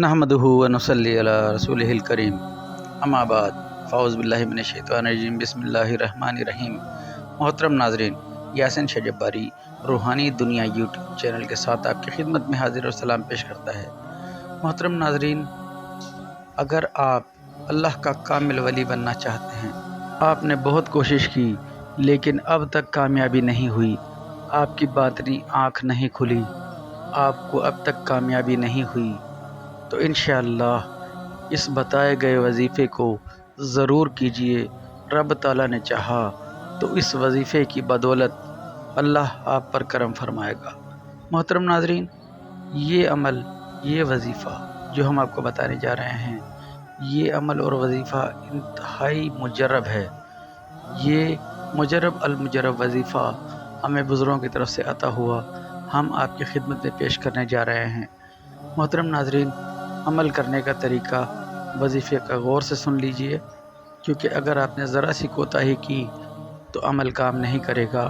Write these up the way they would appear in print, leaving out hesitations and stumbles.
नहमदुहु व नुसल्ली अला रसूलिहिल करीम अम्मा बाद फ़ाउज़ बिल्लाहि मिनश शैतानिर रजीम बिस्मिल्लाहिर रहमानिर रहीम। मोहतरम नाज़रीन, यासिन शाह जब्बारी रूहानी दुनिया यूट्यूब चैनल के साथ आपकी खिदमत में हाजिर और सलाम पेश करता है। मोहतरम नाज़रीन, अगर आप अल्लाह का कामिल वली बनना चाहते हैं, आपने बहुत कोशिश की लेकिन अब तक कामयाबी नहीं हुई, आपकी बातनी आँख नहीं खुली, आपको अब तक कामयाबी नहीं हुई, तो इंशाअल्लाह इस बताए गए वजीफ़े को ज़रूर कीजिए। रब ताला ने चाहा तो इस वजीफ़े की बदौलत अल्लाह आप पर करम फरमाएगा। मोहतरम नाज़रीन, ये अमल, ये वजीफ़ा जो हम आपको बताने जा रहे हैं, ये अमल और वजीफ़ा इंतहाई मुजर्रब है। ये मुजर्रब अल मुजर्रब वजीफ़ा हमें बुज़ुर्गों की तरफ से अता हुआ, हम आपकी खिदमत में पेश करने जा रहे हैं। मोहतरम नाज़रीन, अमल करने का तरीका वजीफ़े का गौर से सुन लीजिए, क्योंकि अगर आपने ज़रा सी कोताही की तो अमल काम नहीं करेगा।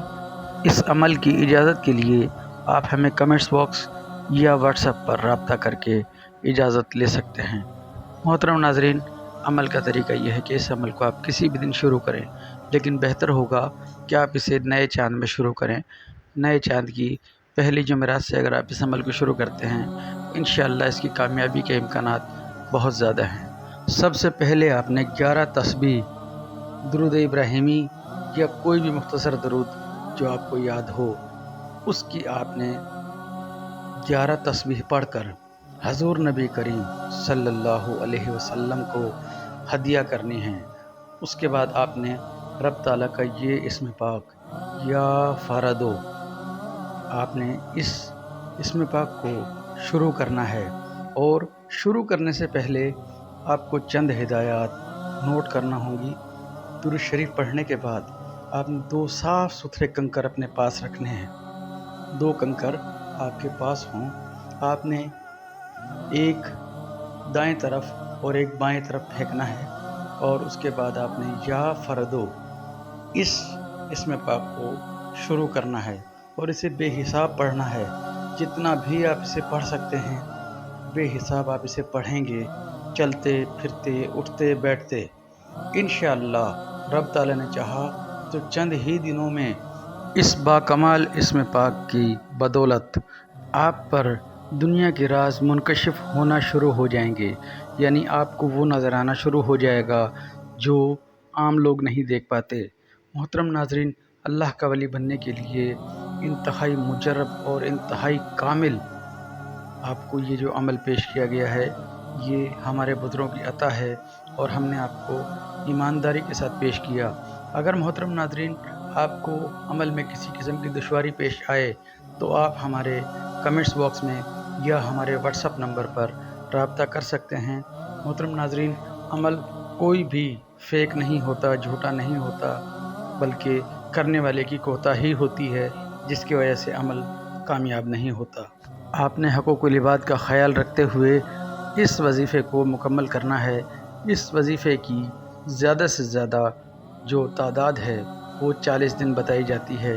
इस अमल की इजाज़त के लिए आप हमें कमेंट्स बॉक्स या व्हाट्सएप पर रब्ता करके इजाज़त ले सकते हैं। मोहतरम नाज़रीन, अमल का तरीका यह है कि इस अमल को आप किसी भी दिन शुरू करें, लेकिन बेहतर होगा कि आप इसे नए चाँद में शुरू करें। नए चाँद की पहली जुमेरात से अगर आप इस अमल को शुरू करते हैं, इंशाअल्लाह इसकी कामयाबी के इम्कानात बहुत ज़्यादा हैं। सबसे पहले आपने 11 तस्बीह दुरूद इब्राहिमी या कोई भी मुख्तसर दरूद जो आपको याद हो, उसकी आपने 11 तस्बीह पढ़कर हज़ूर नबी करीम सल्लल्लाहु अलैहि वसल्लम को हदिया करनी है। उसके बाद आपने रब ताला का ये इस्म पाक या फ़रदो, आपने इस इस्म पाक को शुरू करना है। और शुरू करने से पहले आपको चंद हिदायत नोट करना होंगी। दुरूद शरीफ पढ़ने के बाद आपने 2 साफ़ सुथरे कंकर अपने पास रखने हैं। 2 कंकर आपके पास हों। आपने एक दाएं तरफ और एक बाएं तरफ फेंकना है, और उसके बाद आपने या फ़रदो इस इस्म पाक को शुरू करना है और इसे बेहिसाब पढ़ना है। जितना भी आप इसे पढ़ सकते हैं बेहिसाब आप इसे पढ़ेंगे, चलते फिरते उठते बैठते। इंशाअल्लाह रब ताला ने चाहा तो चंद ही दिनों में इस बाकमाल इस्म पाक की बदौलत आप पर दुनिया के राज मुनकशिफ होना शुरू हो जाएंगे। यानी आपको वो नज़र आना शुरू हो जाएगा जो आम लोग नहीं देख पाते। मोहतरम नाज़रीन, अल्लाह का वली बनने के लिए इंतहाई मुजर्रब और इंतहाई कामिल आपको ये जो अमल पेश किया गया है, ये हमारे बुज़ुर्गों की अता है और हमने आपको ईमानदारी के साथ पेश किया। अगर मोहतरम नाज़रीन आपको अमल में किसी किस्म की दुश्वारी पेश आए तो आप हमारे कमेंट्स बॉक्स में या हमारे व्हाट्सएप नंबर पर रब्ता कर सकते हैं। मोहतरम नाज़रीन, अमल कोई भी फ़ेक नहीं होता, झूठा नहीं होता, बल्कि करने वाले की कोताही होती है, जिसकी वजह से अमल कामयाब नहीं होता। आपने हक़ूक़ुल इबाद का ख़याल रखते हुए इस वजीफ़े को मुकम्मल करना है। इस वजीफ़े की ज़्यादा से ज़्यादा जो तादाद है वो 40 दिन बताई जाती है,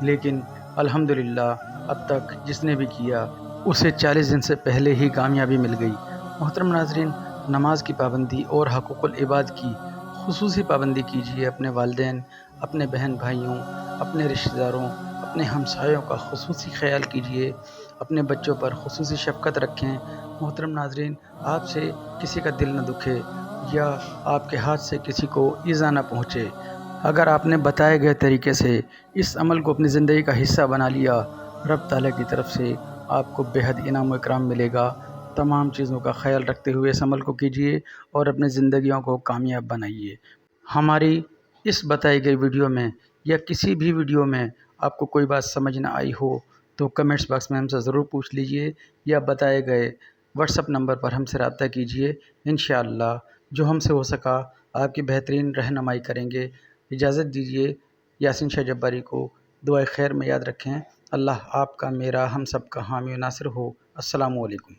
लेकिन अल्हम्दुलिल्लाह अब तक जिसने भी किया उसे 40 दिन से पहले ही कामयाबी मिल गई। मोहतरम नाज़रीन, नमाज की पाबंदी और हक़ूक़ुल इबाद की खुसूसी पाबंदी कीजिए। अपने वालिदैन, अपने बहन भाइयों, अपने रिश्तेदारों, अपने हमसायों का खुसूसी ख़याल कीजिए। अपने बच्चों पर खुसूसी शफ़क़त रखें। मोहतरम नाज़रीन, आपसे किसी का दिल न दुखे या आपके हाथ से किसी को ईज़ा न पहुँचे। अगर आपने बताए गए तरीके से इस अमल को अपनी ज़िंदगी का हिस्सा बना लिया, रब ताला की तरफ से आपको बेहद इनाम व इकराम मिलेगा। तमाम चीज़ों का ख़याल रखते हुए इस अमल को कीजिए और अपनी ज़िंदगियों को कामयाब बनाइए। हमारी इस बताई गई वीडियो में या किसी भी वीडियो में आपको कोई बात समझ न आई हो तो कमेंट्स बॉक्स में हमसे ज़रूर पूछ लीजिए या बताए गए व्हाट्सएप नंबर पर हमसे रब्ता कीजिए। इंशाअल्लाह जो हमसे हो सका आपकी बेहतरीन रहनुमाई करेंगे। इजाज़त दीजिए। यासिन शाह जब्बारी को दुआए खैर में याद रखें। अल्लाह आपका, मेरा, हम सब का हामी व नासिर हो। अस्सलामु अलैकुम।